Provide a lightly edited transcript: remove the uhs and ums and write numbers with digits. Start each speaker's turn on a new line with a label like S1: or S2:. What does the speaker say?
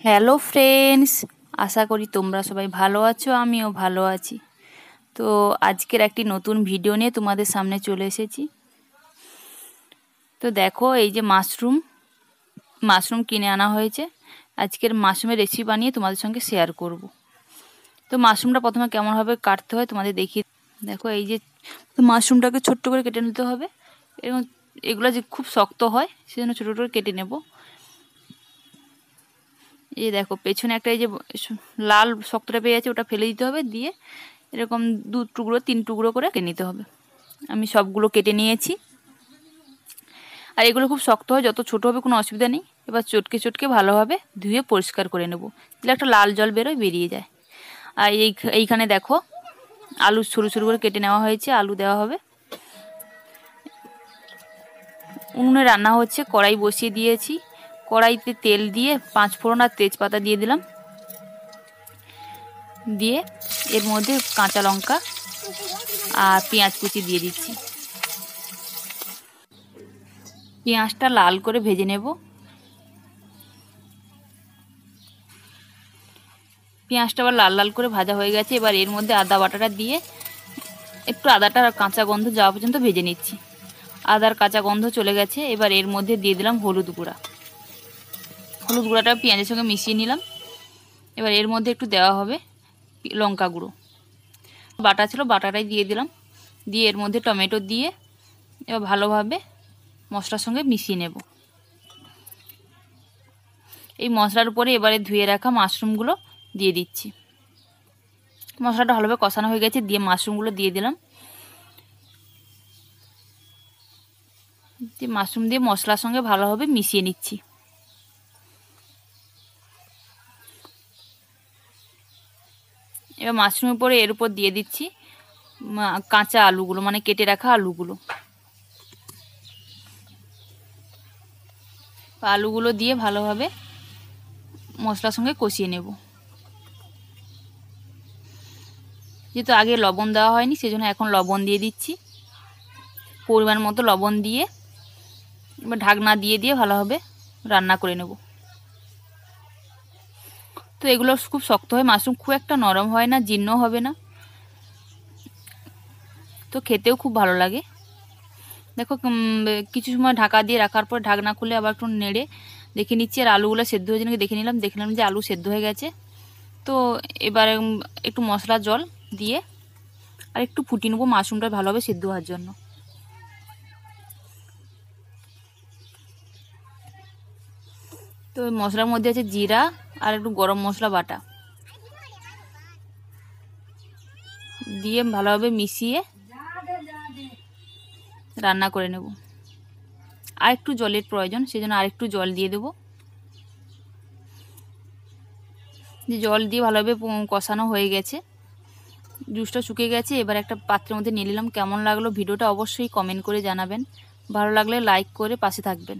S1: Hello friends, আশা করি তোমরা সবাই ভালো আছো, আমিও ভালো আছি। তো আজকের একটি নতুন ভিডিও নিয়ে তোমাদের সামনে চলে এসেছি। তো দেখো, এই যে মাশরুম কিনে আনা হয়েছে। আজকের মাশরুমের রেসিপি বানিয়ে তোমাদের সঙ্গে শেয়ার করব। তো মাশরুমটা প্রথমে কেমনভাবে কাটতে হয় তোমাদের দেখিয়ে। দেখো, এই যে মাশরুমটাকে ছোট্ট করে কেটে নিতে হবে, এবং এগুলো যে খুব শক্ত হয় সেজন্য ছোটো ছোটো করে কেটে নেব। এই দেখো, পেছনে একটা এই যে লাল শক্তটা পেয়ে আছে, ওটা ফেলে দিতে হবে, দিয়ে এরকম 2-3 টুকরো করে কেটে নিতে হবে। আমি সবগুলো কেটে নিয়েছি। আর এগুলো খুব শক্ত হয়, যত ছোট হবে কোনো অসুবিধা নেই। এবার চটকে চটকে ভালোভাবে ধুয়ে পরিষ্কার করে নেব, তাহলে একটা লাল জল বেরিয়ে যায়। আর এইখানে দেখো, আলু সরু সরু করে কেটে নেওয়া হয়েছে, আলু দেওয়া হবে। উনুনে রান্না হচ্ছে, কড়াই বসিয়ে দিয়েছি। কড়াইতে তেল দিয়ে 5 ফোড়ন আর তেজপাতা দিয়ে দিলাম। দিয়ে এর মধ্যে কাঁচা লঙ্কা আর পেঁয়াজ কুচি দিয়ে দিচ্ছি। পেঁয়াজটা লাল করে ভেজে নেব। পেঁয়াজটা আবার লাল লাল করে ভাজা হয়ে গেছে। এবার এর মধ্যে আদা বাটাটা দিয়ে একটু আদাটা কাঁচা গন্ধ যাওয়া পর্যন্ত ভেজে নিচ্ছি। আদার কাঁচা গন্ধ চলে গেছে। এবার এর মধ্যে দিয়ে দিলাম হলুদ গুঁড়াটা পেঁয়াজের সঙ্গে মিশিয়ে নিলাম। এবার এর মধ্যে একটু দেওয়া হবে লঙ্কা গুঁড়ো, বাটা ছিল বাটাটাই দিয়ে দিলাম। দিয়ে এর মধ্যে টমেটো দিয়ে এবার ভালোভাবে মশলার সঙ্গে মিশিয়ে নেব। এই মশলার উপরে এবারে ধুয়ে রাখা মাশরুমগুলো দিয়ে দিচ্ছি। মশলাটা ভালোভাবে কষানো হয়ে গেছে, দিয়ে মাশরুমগুলো দিয়ে দিলাম। মাশরুম দিয়ে মশলার সঙ্গে ভালোভাবে মিশিয়ে নিচ্ছি। এবার মাশরুমের উপরে এর উপর দিয়ে দিচ্ছি কাঁচা আলুগুলো, মানে কেটে রাখা আলুগুলো। আলুগুলো দিয়ে ভালোভাবে মশলার সঙ্গে কষিয়ে নেব। যেহেতু আগে লবণ দেওয়া হয়নি, সেজন্য এখন লবণ দিয়ে দিচ্ছি, পরিমাণ মতো লবণ দিয়ে এবার ঢাকনা দিয়ে ভালোভাবে রান্না করে নেব। তো এগুলো খুব শক্ত হয়, মাশরুম খুব একটা নরম হয় না, জীর্ণ হবে না, তো খেতেও খুব ভালো লাগে। দেখো, কিছু সময় ঢাকা দিয়ে রাখার পর ঢাকনা খুলে আবার একটু নেড়ে দেখে নিচ্ছি, আর আলুগুলো সেদ্ধ হয়েছে নাকি দেখলাম যে আলু সেদ্ধ হয়ে গেছে। তো এবারে একটু মশলা জল দিয়ে আর একটু ফুটিয়ে নেবো মাশরুমটা ভালোভাবে সেদ্ধ হওয়ার জন্য। তো মশলার মধ্যে আছে জিরা আর একটু গরম মশলা বাটা, দিয়ে ভালোভাবে মিশিয়ে রান্না করে নেব। আর একটু জলের প্রয়োজন, সেজন্য আর একটু জল দিয়ে দেব। জল দিয়ে ভালোভাবে কষানো হয়ে গেছে, জুসটা শুকিয়ে গেছে। এবার একটা পাত্রের মধ্যে নিয়ে নিলাম। কেমন লাগলো ভিডিওটা অবশ্যই কমেন্ট করে জানাবেন। ভালো লাগলে লাইক করে পাশে থাকবেন।